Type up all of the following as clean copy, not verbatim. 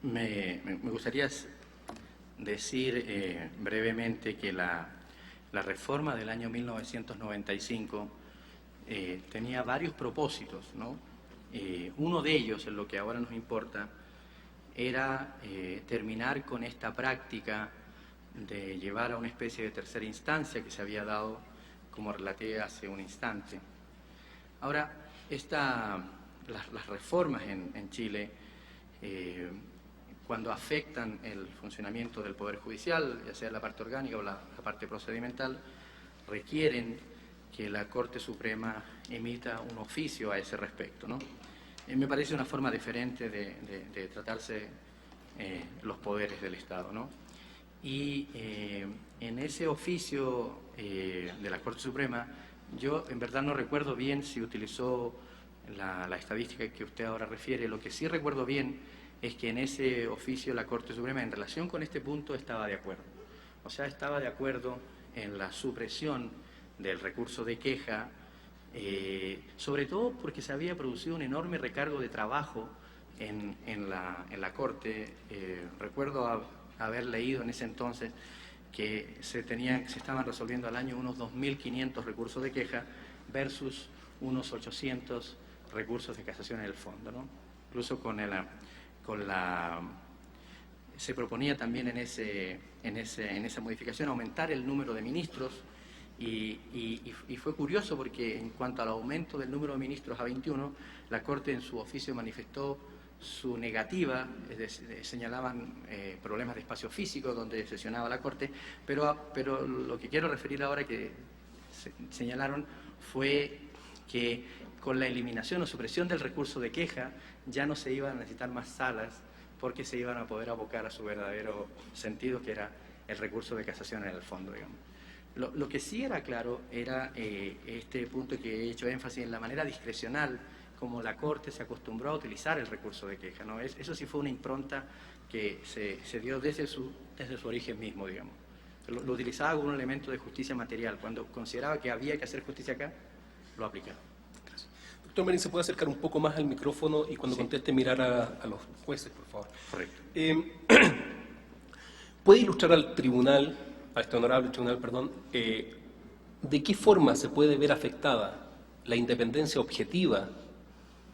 Me gustaría decir brevemente que la reforma del año 1995 tenía varios propósitos, ¿no? Uno de ellos, en lo que ahora nos importa, era terminar con esta práctica de llevar a una especie de tercera instancia que se había dado, como relaté hace un instante. Ahora, las reformas en Chile, cuando afectan el funcionamiento del Poder Judicial, ya sea la parte orgánica o la parte procedimental, requieren que la Corte Suprema emita un oficio a ese respecto, ¿no? Me parece una forma diferente de tratarse los poderes del Estado, ¿no? Y en ese oficio de la Corte Suprema, yo en verdad no recuerdo bien si utilizó la estadística que usted ahora refiere. Lo que sí recuerdo bien es que en ese oficio la Corte Suprema, en relación con este punto, estaba de acuerdo. O sea, estaba de acuerdo en la supresión del recurso de queja, sobre todo porque se había producido un enorme recargo de trabajo en la Corte. Recuerdo haber leído en ese entonces que se estaban resolviendo al año unos 2.500 recursos de queja versus unos 800 recursos de casación en el fondo, ¿no? Incluso se proponía también en esa modificación aumentar el número de ministros y fue curioso porque en cuanto al aumento del número de ministros a 21, la Corte en su oficio manifestó su negativa, es decir, señalaban problemas de espacio físico donde sesionaba la Corte, pero lo que quiero referir ahora que señalaron fue que con la eliminación o supresión del recurso de queja ya no se iban a necesitar más salas porque se iban a poder abocar a su verdadero sentido, que era el recurso de casación en el fondo, digamos. Lo que sí era claro era este punto que he hecho énfasis en la manera discrecional como la Corte se acostumbró a utilizar el recurso de queja, ¿no? Eso sí fue una impronta que se dio desde su origen mismo, digamos. Lo utilizaba como un elemento de justicia material. Cuando consideraba que había que hacer justicia acá, lo aplicaba. Gracias. Doctor Marín, ¿se puede acercar un poco más al micrófono y cuando conteste mirar a los jueces, por favor? Correcto. ¿Puede ilustrar al tribunal, a este honorable tribunal, perdón, de qué forma se puede ver afectada la independencia objetiva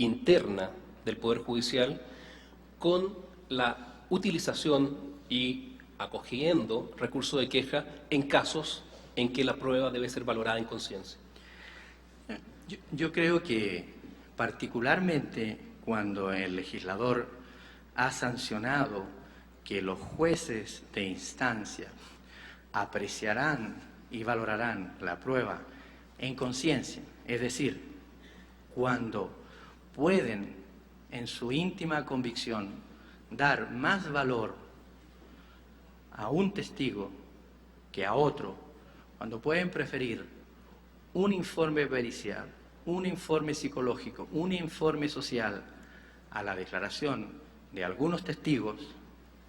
interna del Poder Judicial con la utilización y acogiendo recursos de queja en casos en que la prueba debe ser valorada en conciencia? Yo creo que particularmente cuando el legislador ha sancionado que los jueces de instancia apreciarán y valorarán la prueba en conciencia, es decir, cuando pueden en su íntima convicción dar más valor a un testigo que a otro, cuando pueden preferir un informe pericial, un informe psicológico, un informe social a la declaración de algunos testigos,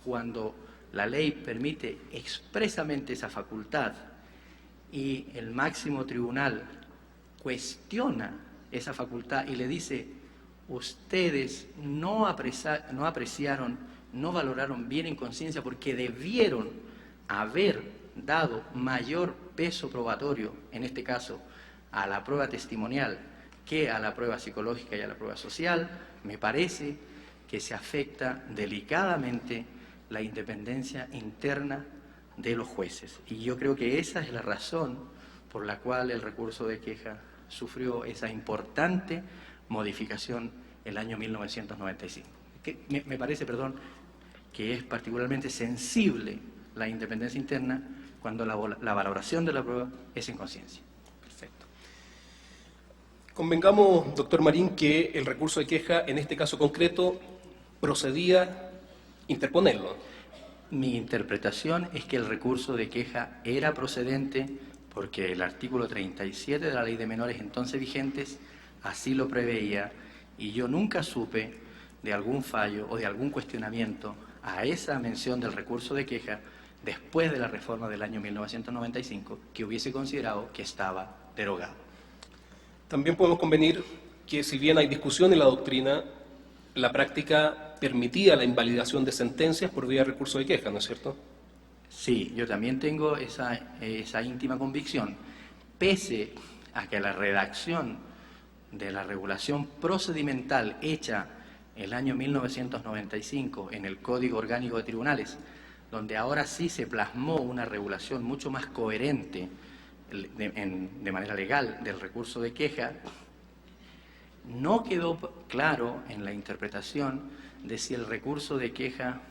cuando la ley permite expresamente esa facultad y el máximo tribunal cuestiona esa facultad y le dice: ustedes no apreciaron, no valoraron bien en conciencia porque debieron haber dado mayor peso probatorio, en este caso, a la prueba testimonial que a la prueba psicológica y a la prueba social, me parece que se afecta delicadamente la independencia interna de los jueces. Y yo creo que esa es la razón por la cual el recurso de queja sufrió esa importante modificación el año 1995. Me parece, que es particularmente sensible la independencia interna cuando la valoración de la prueba es en conciencia. Perfecto. Convengamos, doctor Marín, que el recurso de queja, en este caso concreto, procedía interponerlo. Mi interpretación es que el recurso de queja era procedente porque el artículo 37 de la Ley de Menores entonces vigentes así lo preveía, y yo nunca supe de algún fallo o de algún cuestionamiento a esa mención del recurso de queja después de la reforma del año 1995 que hubiese considerado que estaba derogado. También podemos convenir que si bien hay discusión en la doctrina, la práctica permitía la invalidación de sentencias por vía de recurso de queja, ¿no es cierto? Sí, yo también tengo esa íntima convicción, pese a que la redacción de la regulación procedimental hecha el año 1995 en el Código Orgánico de Tribunales, donde ahora sí se plasmó una regulación mucho más coherente de manera legal del recurso de queja, no quedó claro en la interpretación de si el recurso de queja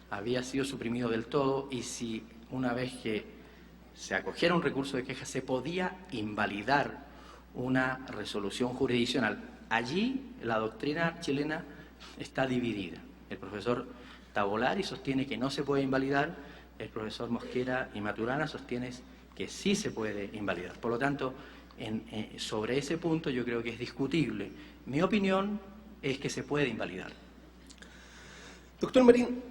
había sido suprimido del todo y si una vez que se acogiera un recurso de queja se podía invalidar una resolución jurisdiccional. Allí la doctrina chilena está dividida. El profesor Tavolari sostiene que no se puede invalidar, el profesor Mosquera y Maturana sostienen que sí se puede invalidar. Por lo tanto, sobre ese punto yo creo que es discutible. Mi opinión es que se puede invalidar. Doctor Marín,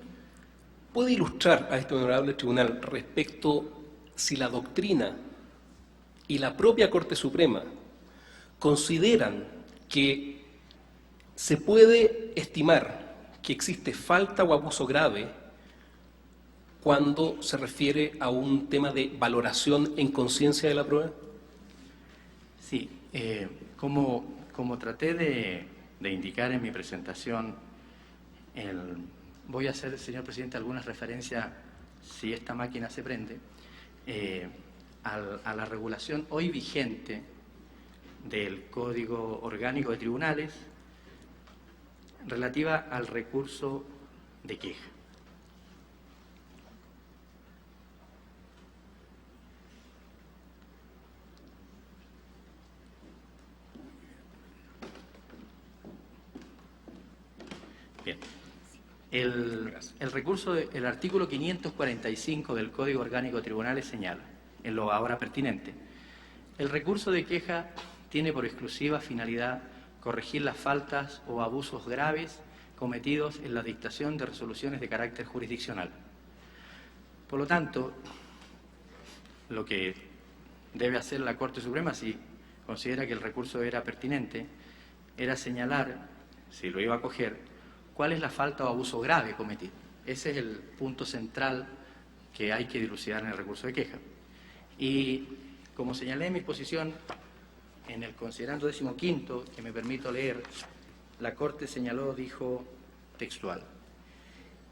¿puede ilustrar a este honorable tribunal respecto si la doctrina y la propia Corte Suprema consideran que se puede estimar que existe falta o abuso grave cuando se refiere a un tema de valoración en conciencia de la prueba? Sí, como traté de indicar en mi presentación, voy a hacer, señor presidente, algunas referencias, si esta máquina se prende, a la regulación hoy vigente del Código Orgánico de Tribunales relativa al recurso de queja. Bien. El recurso, el artículo 545 del Código Orgánico de Tribunales señala, en lo ahora pertinente, el recurso de queja tiene por exclusiva finalidad corregir las faltas o abusos graves cometidos en la dictación de resoluciones de carácter jurisdiccional. Por lo tanto, lo que debe hacer la Corte Suprema, si considera que el recurso era pertinente, era señalar, si lo iba a acoger, cuál es la falta o abuso grave cometido. Ese es el punto central que hay que dilucidar en el recurso de queja. Y como señalé en mi exposición, en el considerando 15º, que me permito leer, la Corte señaló, dijo textual,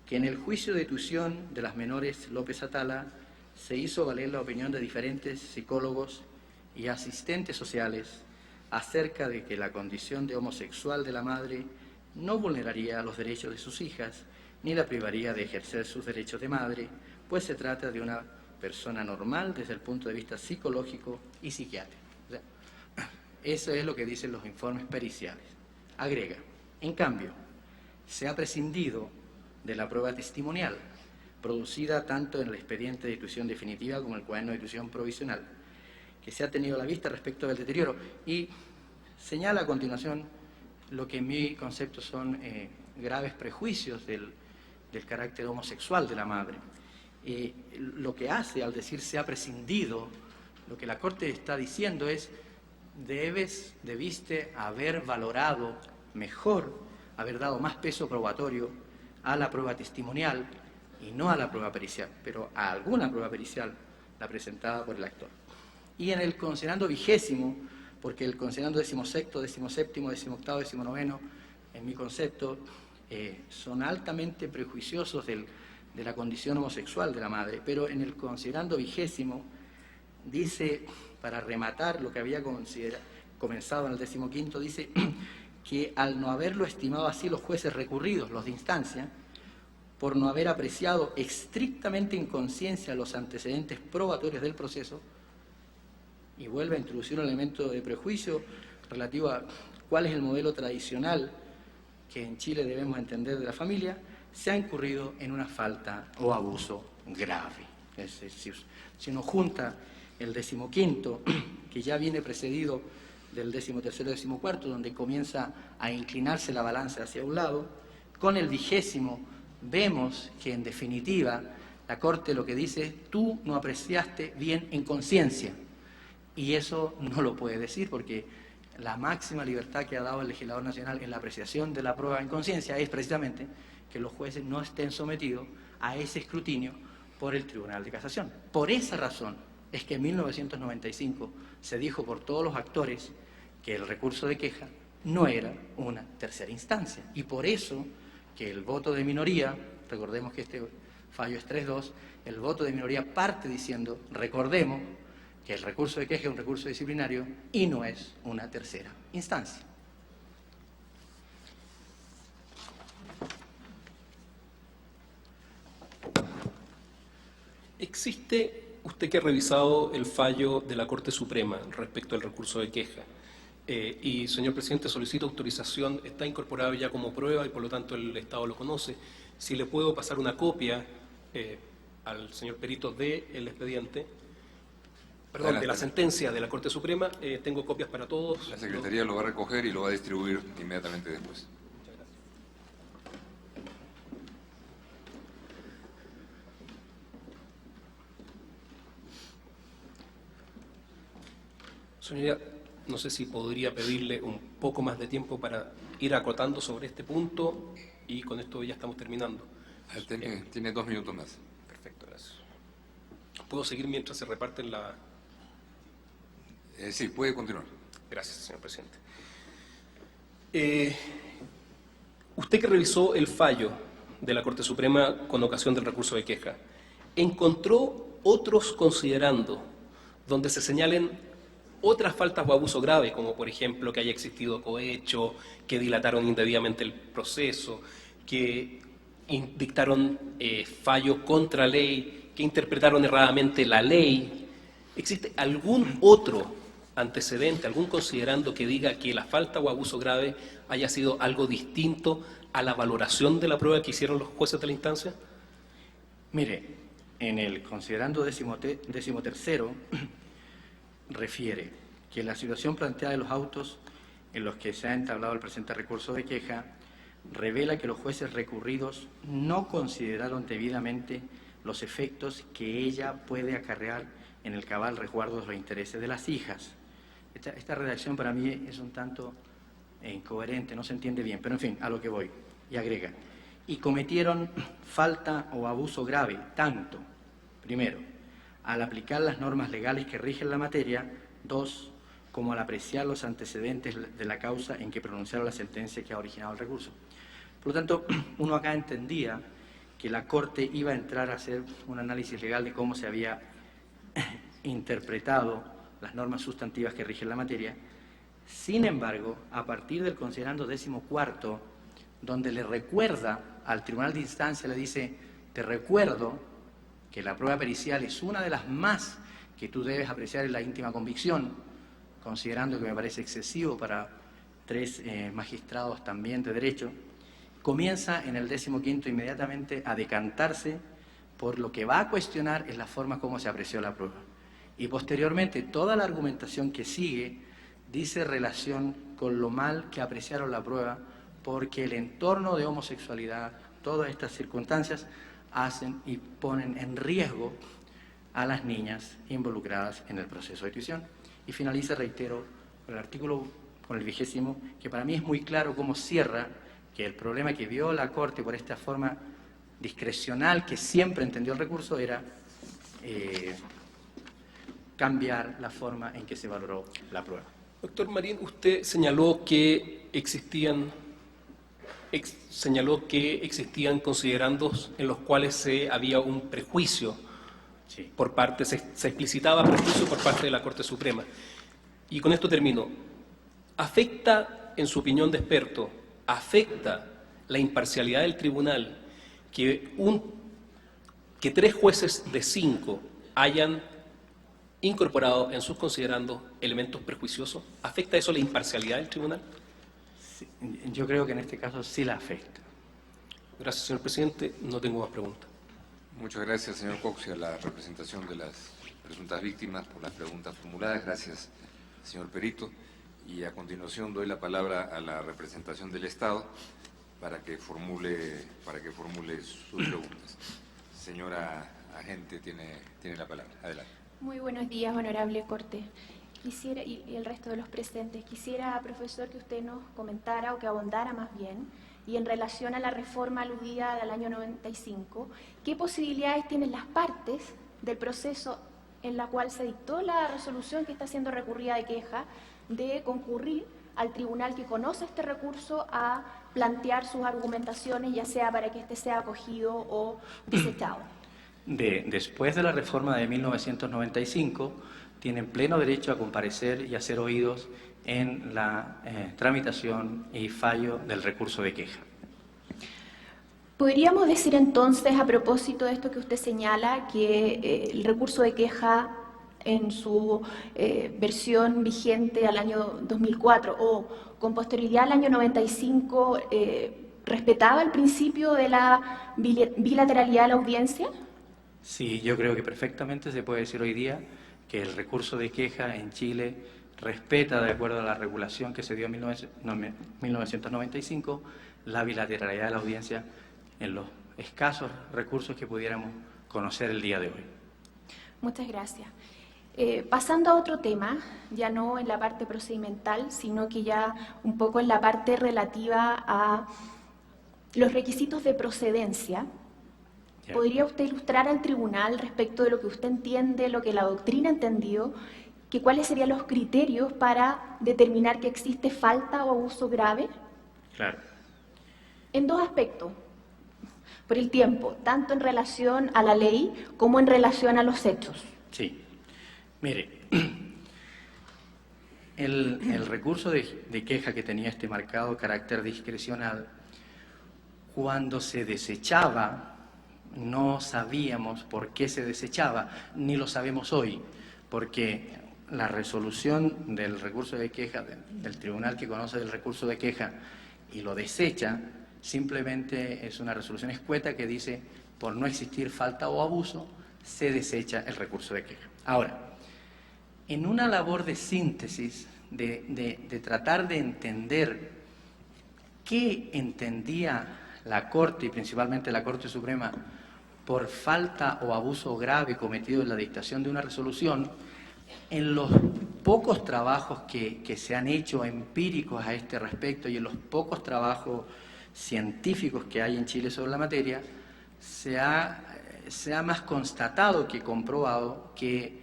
que en el juicio de tuición de las menores López Atala se hizo valer la opinión de diferentes psicólogos y asistentes sociales acerca de que la condición de homosexual de la madre no vulneraría los derechos de sus hijas ni la privaría de ejercer sus derechos de madre, pues se trata de una persona normal desde el punto de vista psicológico y psiquiátrico. O sea, eso es lo que dicen los informes periciales. Agrega, en cambio, se ha prescindido de la prueba testimonial, producida tanto en el expediente de tuición definitiva como en el cuaderno de tuición provisional, que se ha tenido a la vista respecto del deterioro, y señala a continuación lo que en mi concepto son graves prejuicios del carácter homosexual de la madre. Lo que hace al decir se ha prescindido, lo que la Corte está diciendo es debiste haber valorado mejor, haber dado más peso probatorio a la prueba testimonial y no a la prueba pericial, pero a alguna prueba pericial, la presentada por el actor. Y en el considerando 20º, porque el considerando 16º, 17º, 18º, 19, en mi concepto, son altamente prejuiciosos de la condición homosexual de la madre, pero en el considerando 20º dice, para rematar lo que había comenzado en el 15º, dice que al no haberlo estimado así los jueces recurridos, los de instancia, por no haber apreciado estrictamente en conciencia los antecedentes probatorios del proceso, y vuelve a introducir un elemento de prejuicio relativo a cuál es el modelo tradicional que en Chile debemos entender de la familia, se ha incurrido en una falta o abuso grave. Es decir, si uno junta el 15º, que ya viene precedido del 13º y 14º, donde comienza a inclinarse la balanza hacia un lado, con el 20º vemos que en definitiva la Corte lo que dice es tú no apreciaste bien en conciencia. Y eso no lo puede decir porque la máxima libertad que ha dado el legislador nacional en la apreciación de la prueba en conciencia es precisamente que los jueces no estén sometidos a ese escrutinio por el Tribunal de Casación. Por esa razón es que en 1995 se dijo por todos los actores que el recurso de queja no era una tercera instancia. Y por eso que el voto de minoría, recordemos que este fallo es 3-2, el voto de minoría parte diciendo, recordemos que el recurso de queja es un recurso disciplinario y no es una tercera instancia. ¿Existe, usted que ha revisado el fallo de la Corte Suprema respecto al recurso de queja, y señor presidente solicita autorización, está incorporado ya como prueba y por lo tanto el Estado lo conoce, si le puedo pasar una copia al señor perito del expediente, perdón, de la sentencia de la Corte Suprema, tengo copias para todos. La Secretaría lo va a recoger y lo va a distribuir inmediatamente después. Señoría, no sé si podría pedirle un poco más de tiempo para ir acotando sobre este punto y con esto ya estamos terminando. Tiene 2 minutos más. Perfecto, gracias. ¿Puedo seguir mientras se reparten la...? Sí, puede continuar. Gracias, señor presidente. Usted que revisó el fallo de la Corte Suprema con ocasión del recurso de queja, ¿encontró otros considerando donde se señalen otras faltas o abuso grave, como por ejemplo que haya existido cohecho, que dilataron indebidamente el proceso, que dictaron fallos contra ley, que interpretaron erradamente la ley? ¿Existe algún otro antecedente, algún considerando que diga que la falta o abuso grave haya sido algo distinto a la valoración de la prueba que hicieron los jueces de la instancia? Mire, en el considerando 13º refiere que la situación planteada de los autos en los que se ha entablado el presente recurso de queja revela que los jueces recurridos no consideraron debidamente los efectos que ella puede acarrear en el cabal resguardo de los intereses de las hijas. Esta redacción para mí es un tanto incoherente, no se entiende bien, pero en fin, a lo que voy. Y agrega, y cometieron falta o abuso grave, tanto, primero, al aplicar las normas legales que rigen la materia, 2, como al apreciar los antecedentes de la causa en que pronunciaron la sentencia que ha originado el recurso. Por lo tanto, uno acá entendía que la Corte iba a entrar a hacer un análisis legal de cómo se había interpretado las normas sustantivas que rigen la materia. Sin embargo, a partir del considerando 14º, donde le recuerda al Tribunal de Instancia, le dice, te recuerdo que la prueba pericial es una de las más que tú debes apreciar en la íntima convicción, considerando que me parece excesivo para 3 magistrados también de derecho, comienza en el 15º inmediatamente a decantarse por lo que va a cuestionar es la forma como se apreció la prueba. Y posteriormente toda la argumentación que sigue dice relación con lo mal que apreciaron la prueba, porque el entorno de homosexualidad, todas estas circunstancias hacen y ponen en riesgo a las niñas involucradas en el proceso de tuición. Y finaliza, reitero, con el artículo, con el 20º, que para mí es muy claro cómo cierra que el problema que vio la Corte por esta forma discrecional que siempre entendió el recurso era cambiar la forma en que se valoró la prueba. Doctor Marín, usted señaló que existían considerandos en los cuales había un prejuicio Sí. por parte, se explicitaba prejuicio por parte de la Corte Suprema. Y con esto termino. ¿Afecta, en su opinión de experto, afecta la imparcialidad del tribunal que 3 jueces de 5 hayan incorporado en sus considerandos elementos prejuiciosos? ¿Afecta eso la imparcialidad del tribunal? Sí, yo creo que en este caso sí la afecta. Gracias, señor presidente. No tengo más preguntas. Muchas gracias, señor Cox, y a la representación de las presuntas víctimas por las preguntas formuladas. Gracias, señor perito. Y a continuación doy la palabra a la representación del Estado para que formule sus preguntas. Señora agente, tiene la palabra. Adelante. Muy buenos días, honorable Corte. quisiera, y el resto de los presentes, quisiera, profesor, que usted nos comentara o que abondara más bien, y en relación a la reforma aludida del año 95, ¿qué posibilidades tienen las partes del proceso en la cual se dictó la resolución que está siendo recurrida de queja de concurrir al tribunal que conoce este recurso a plantear sus argumentaciones, ya sea para que éste sea acogido o desechado? Después de la reforma de 1995, tienen pleno derecho a comparecer y a ser oídos en la tramitación y fallo del recurso de queja. ¿Podríamos decir entonces, a propósito de esto que usted señala, que el recurso de queja en su versión vigente al año 2004 o con posterioridad al año 95 respetaba el principio de la bilateralidad de la audiencia? Sí, yo creo que perfectamente se puede decir hoy día que el recurso de queja en Chile respeta, de acuerdo a la regulación que se dio en 1995, la bilateralidad de la audiencia en los escasos recursos que pudiéramos conocer el día de hoy. Muchas gracias. Pasando a otro tema, ya no en la parte procedimental, sino que ya un poco en la parte relativa a los requisitos de procedencia. ¿Podría usted ilustrar al tribunal respecto de lo que usted entiende, lo que la doctrina ha entendido, que cuáles serían los criterios para determinar que existe falta o abuso grave? Claro. En dos aspectos, por el tiempo, tanto en relación a la ley como en relación a los hechos. Sí. Mire, el recurso de queja que tenía este marcado carácter discrecional, cuando se desechaba, no sabíamos por qué se desechaba, ni lo sabemos hoy, porque la resolución del recurso de queja, del tribunal que conoce del recurso de queja y lo desecha, simplemente es una resolución escueta que dice, por no existir falta o abuso, se desecha el recurso de queja. Ahora, en una labor de síntesis, de tratar de entender qué entendía la Corte, y principalmente la Corte Suprema, por falta o abuso grave cometido en la dictación de una resolución, en los pocos trabajos que se han hecho empíricos a este respecto y en los pocos trabajos científicos que hay en Chile sobre la materia, se ha más constatado que comprobado que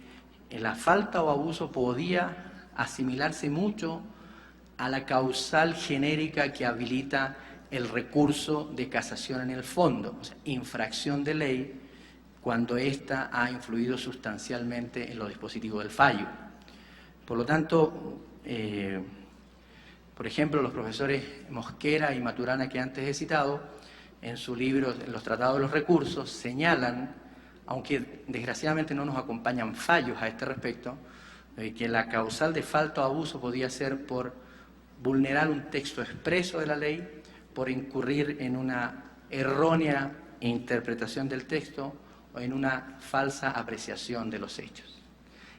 la falta o abuso podía asimilarse mucho a la causal genérica que habilita el recurso de casación en el fondo, o sea, infracción de ley cuando ésta ha influido sustancialmente en los dispositivos del fallo. Por lo tanto, por ejemplo, los profesores Mosquera y Maturana, que antes he citado, en su libro Los Tratados de los Recursos, señalan, aunque desgraciadamente no nos acompañan fallos a este respecto, que la causal de falta o abuso podía ser por vulnerar un texto expreso de la ley, por incurrir en una errónea interpretación del texto o en una falsa apreciación de los hechos.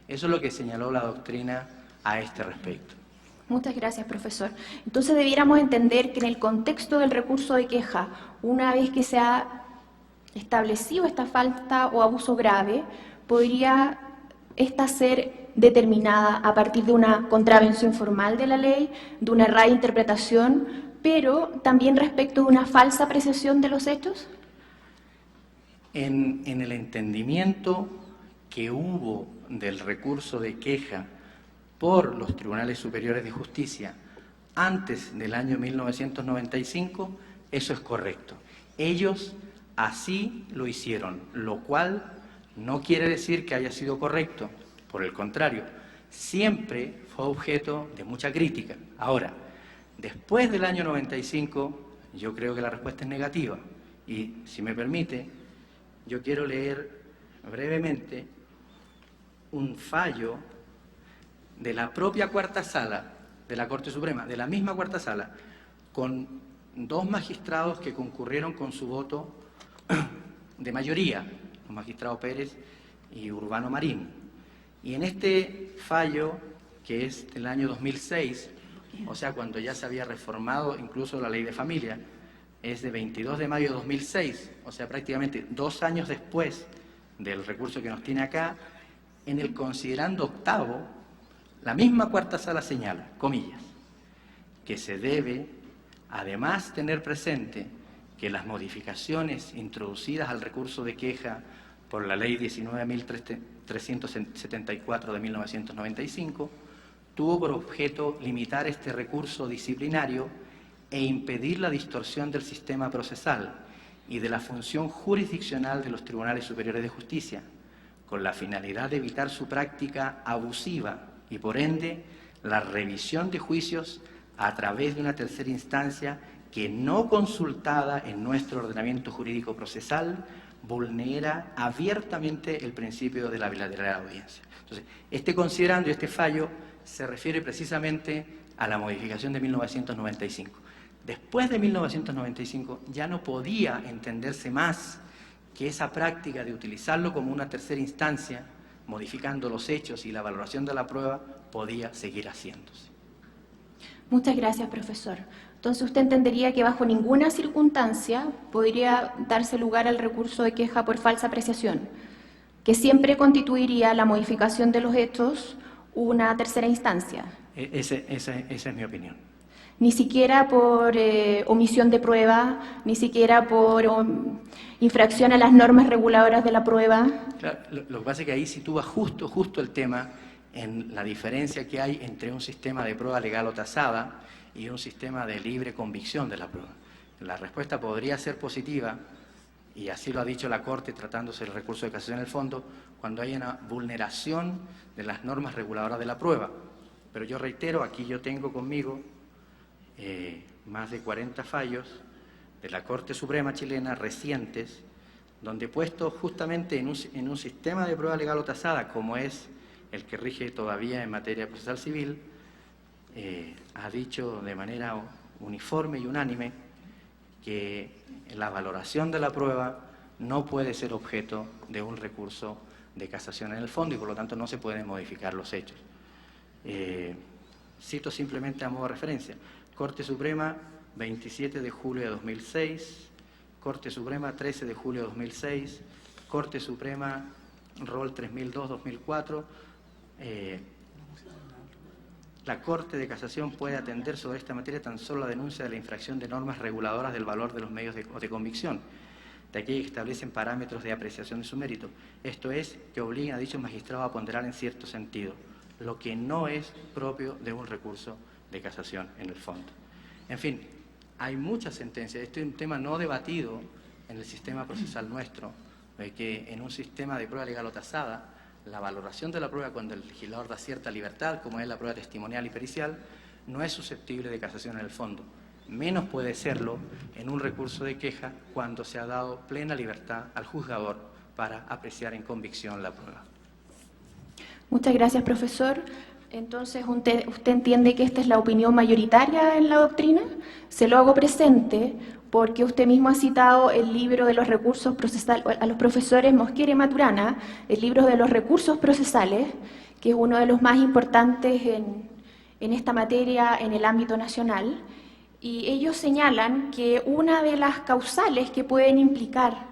Eso es lo que señaló la doctrina a este respecto. Muchas gracias, profesor. Entonces debiéramos entender que en el contexto del recurso de queja, una vez que se ha establecido esta falta o abuso grave, podría esta ser determinada a partir de una contravención formal de la ley, de una errada interpretación, pero también respecto de una falsa apreciación de los hechos. En el entendimiento que hubo del recurso de queja por los tribunales superiores de justicia antes del año 1995, eso es correcto. Ellos así lo hicieron, lo cual no quiere decir que haya sido correcto, por el contrario, siempre fue objeto de mucha crítica. Ahora, después del año 95, yo creo que la respuesta es negativa. Y, si me permite, yo quiero leer brevemente un fallo de la propia Cuarta Sala de la Corte Suprema, de la misma Cuarta Sala, con dos magistrados que concurrieron con su voto de mayoría, los magistrados Pérez y Urbano Marín. Y en este fallo, que es del año 2006, o sea, cuando ya se había reformado incluso la ley de familia, es de 22 de mayo de 2006, o sea, prácticamente 2 años después del recurso que nos tiene acá, en el considerando octavo, La misma cuarta sala señala, comillas, que se debe además tener presente que las modificaciones introducidas al recurso de queja por la Ley 19.374 de 1995 tuvo por objeto limitar este recurso disciplinario e impedir la distorsión del sistema procesal y de la función jurisdiccional de los tribunales superiores de justicia, con la finalidad de evitar su práctica abusiva y, por ende, la revisión de juicios a través de una tercera instancia que, no consultada en nuestro ordenamiento jurídico procesal, vulnera abiertamente el principio de la bilateralidad de la audiencia. Entonces, este considerando y este fallo se refiere precisamente a la modificación de 1995. Después de 1995 ya no podía entenderse más que esa práctica de utilizarlo como una tercera instancia, modificando los hechos y la valoración de la prueba, podía seguir haciéndose. Muchas gracias, profesor. Entonces, usted entendería que bajo ninguna circunstancia podría darse lugar al recurso de queja por falsa apreciación, que siempre constituiría la modificación de los hechos una tercera instancia. Esa es mi opinión. Ni siquiera por omisión de prueba, ni siquiera por infracción a las normas reguladoras de la prueba. Claro, lo que pasa es que ahí sitúa justo el tema en la diferencia que hay entre un sistema de prueba legal o tasada y un sistema de libre convicción de la prueba. La respuesta podría ser positiva, y así lo ha dicho la Corte tratándose del recurso de casación en el fondo, cuando hay una vulneración de las normas reguladoras de la prueba. Pero yo reitero, aquí yo tengo conmigo más de 40 fallos de la Corte Suprema chilena recientes, donde puesto justamente en un sistema de prueba legal o tasada, como es el que rige todavía en materia procesal civil, ha dicho de manera uniforme y unánime que la valoración de la prueba no puede ser objeto de un recurso de casación en el fondo y por lo tanto no se pueden modificar los hechos. Cito simplemente a modo de referencia: Corte Suprema, 27 de julio de 2006, Corte Suprema, 13 de julio de 2006, Corte Suprema, Rol 3002-2004. La Corte de Casación puede atender sobre esta materia tan solo la denuncia de la infracción de normas reguladoras del valor de los medios de convicción, de aquellas que establecen parámetros de apreciación de su mérito. Esto es, que obliguen a dichos magistrados a ponderar en cierto sentido, lo que no es propio de un recurso de casación en el fondo. En fin, hay muchas sentencias. Este es un tema no debatido en el sistema procesal nuestro, de que en un sistema de prueba legal o tasada, la valoración de la prueba cuando el legislador da cierta libertad, como es la prueba testimonial y pericial, no es susceptible de casación en el fondo. Menos puede serlo en un recurso de queja cuando se ha dado plena libertad al juzgador para apreciar en convicción la prueba. Muchas gracias, profesor. Entonces, ¿usted entiende que esta es la opinión mayoritaria en la doctrina? Se lo hago presente porque usted mismo ha citado el libro de los recursos procesales, a los profesores Mosquera y Maturana, el libro de los recursos procesales, que es uno de los más importantes en esta materia en el ámbito nacional, y ellos señalan que una de las causales que pueden implicar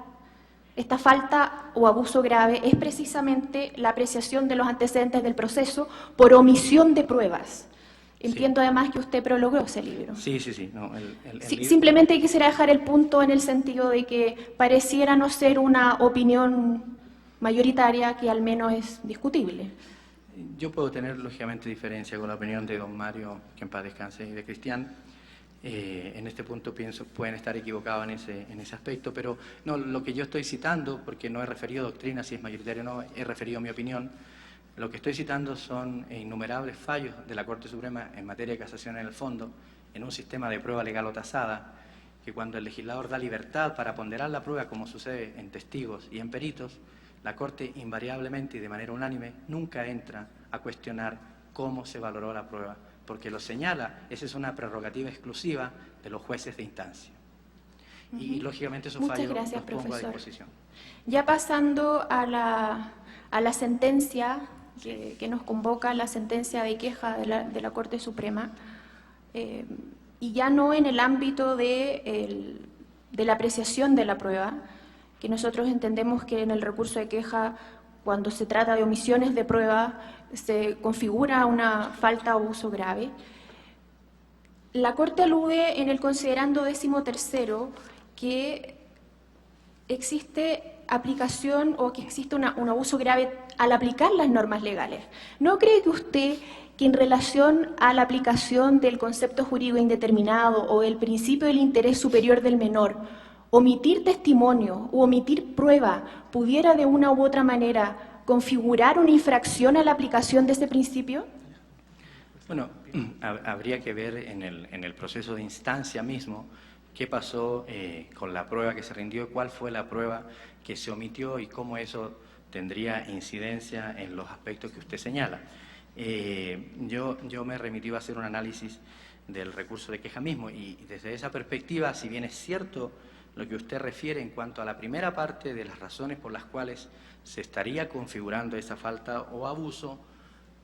esta falta o abuso grave es precisamente la apreciación de los antecedentes del proceso por omisión de pruebas. Entiendo además que usted prologó ese libro. Sí. No, sí, simplemente quisiera dejar el punto en el sentido de que pareciera no ser una opinión mayoritaria que al menos es discutible. Yo puedo tener, lógicamente, diferencia con la opinión de don Mario, que en paz descanse, y de Cristian. En este punto pienso pueden estar equivocados en ese aspecto, pero no, lo que yo estoy citando, porque no he referido doctrina, si es mayoritario o no, he referido mi opinión. Lo que estoy citando son innumerables fallos de la Corte Suprema en materia de casación en el fondo, en un sistema de prueba legal o tasada, que cuando el legislador da libertad para ponderar la prueba, como sucede en testigos y en peritos, la Corte invariablemente y de manera unánime nunca entra a cuestionar cómo se valoró la prueba, porque lo señala, esa es una prerrogativa exclusiva de los jueces de instancia. Y lógicamente esos fallos los pongo a disposición. Ya pasando a la sentencia que nos convoca, la sentencia de queja de la Corte Suprema, y ya no en el ámbito de la apreciación de la prueba, que nosotros entendemos que en el recurso de queja cuando se trata de omisiones de prueba, se configura una falta o abuso grave. La Corte alude en el considerando 13º que existe aplicación o que existe un abuso grave al aplicar las normas legales. ¿No cree que usted que en relación a la aplicación del concepto jurídico indeterminado o el principio del interés superior del menor, omitir testimonio u omitir prueba pudiera de una u otra manera configurar una infracción a la aplicación de ese principio? Bueno, habría que ver en el proceso de instancia mismo qué pasó con la prueba que se rindió, cuál fue la prueba que se omitió y cómo eso tendría incidencia en los aspectos que usted señala. Yo me remití a hacer un análisis del recurso de queja mismo y desde esa perspectiva, si bien es cierto lo que usted refiere en cuanto a la primera parte de las razones por las cuales se estaría configurando esa falta o abuso,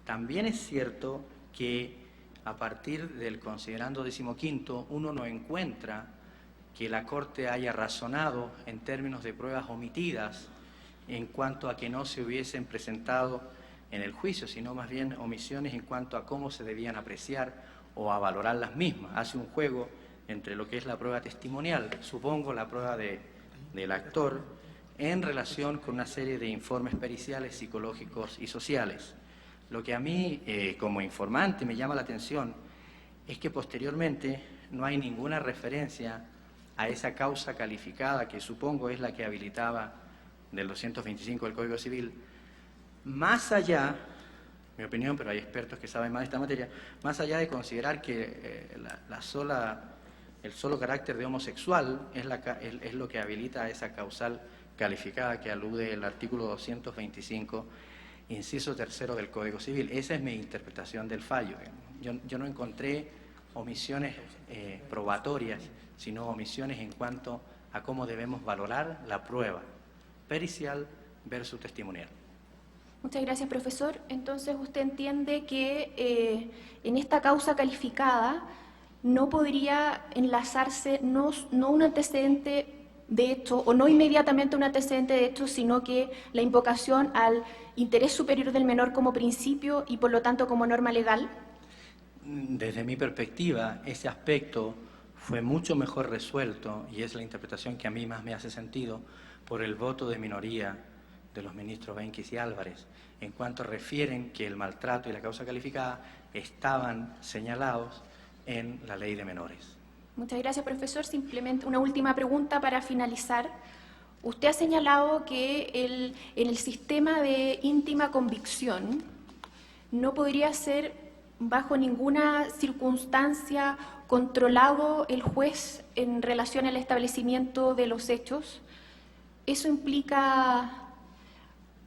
también es cierto que a partir del considerando 15º uno no encuentra que la Corte haya razonado en términos de pruebas omitidas en cuanto a que no se hubiesen presentado en el juicio, sino más bien omisiones en cuanto a cómo se debían apreciar o a valorar las mismas. Hace un juego entre lo que es la prueba testimonial, supongo la prueba del actor, en relación con una serie de informes periciales, psicológicos y sociales. Lo que a mí, como informante, me llama la atención es que posteriormente no hay ninguna referencia a esa causa calificada, que supongo es la que habilitaba del 225 del Código Civil, más allá, mi opinión, pero hay expertos que saben más de esta materia, más allá de considerar que el solo carácter de homosexual es lo que habilita a esa causal calificada que alude el artículo 225, inciso 3 del Código Civil. Esa es mi interpretación del fallo. Yo no encontré omisiones probatorias, sino omisiones en cuanto a cómo debemos valorar la prueba pericial versus testimonial. Muchas gracias, profesor. Entonces, ¿usted entiende que en esta causa calificada no podría enlazarse no un antecedente de hecho, o no inmediatamente un antecedente de hecho, sino que la invocación al interés superior del menor como principio y, por lo tanto, como norma legal? Desde mi perspectiva, ese aspecto fue mucho mejor resuelto, y es la interpretación que a mí más me hace sentido, por el voto de minoría de los ministros Benquis y Álvarez, en cuanto refieren que el maltrato y la causa calificada estaban señalados en la ley de menores. Muchas gracias, profesor. Simplemente una última pregunta para finalizar. Usted ha señalado que en el sistema de íntima convicción no podría ser bajo ninguna circunstancia controlado el juez en relación al establecimiento de los hechos. ¿Eso implica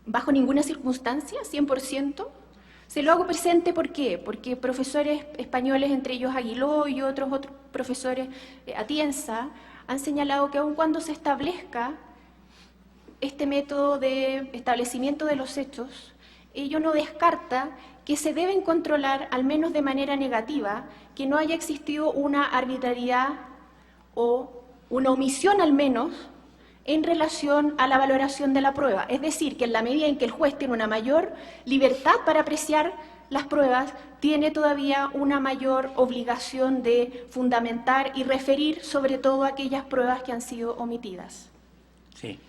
bajo ninguna circunstancia, 100%? Se lo hago presente, ¿por qué? Porque profesores españoles, entre ellos Aguiló y otros profesores, Atienza, han señalado que aun cuando se establezca este método de establecimiento de los hechos, ello no descarta que se deben controlar, al menos de manera negativa, que no haya existido una arbitrariedad o una omisión al menos en relación a la valoración de la prueba. Es decir, que en la medida en que el juez tiene una mayor libertad para apreciar las pruebas, tiene todavía una mayor obligación de fundamentar y referir sobre todo aquellas pruebas que han sido omitidas. Sí.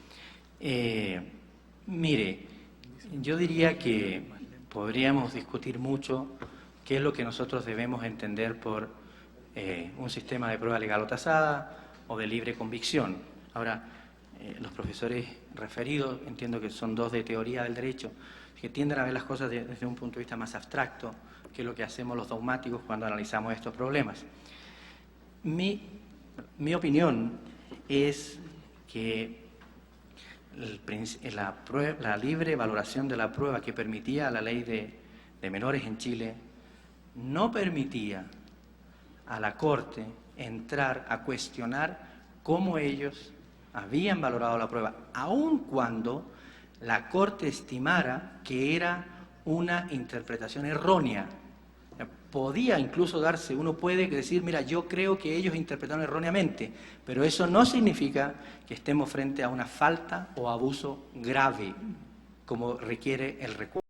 Mire, yo diría que podríamos discutir mucho qué es lo que nosotros debemos entender por un sistema de prueba legal o tasada o de libre convicción. Ahora, los profesores referidos, entiendo que son dos de teoría del derecho, que tienden a ver las cosas desde un punto de vista más abstracto, que es lo que hacemos los dogmáticos cuando analizamos estos problemas. Mi opinión es que la libre valoración de la prueba que permitía la ley de menores en Chile no permitía a la Corte entrar a cuestionar cómo ellos habían valorado la prueba, aun cuando la Corte estimara que era una interpretación errónea. Podía incluso darse, uno puede decir, mira, yo creo que ellos interpretaron erróneamente, pero eso no significa que estemos frente a una falta o abuso grave, como requiere el recurso.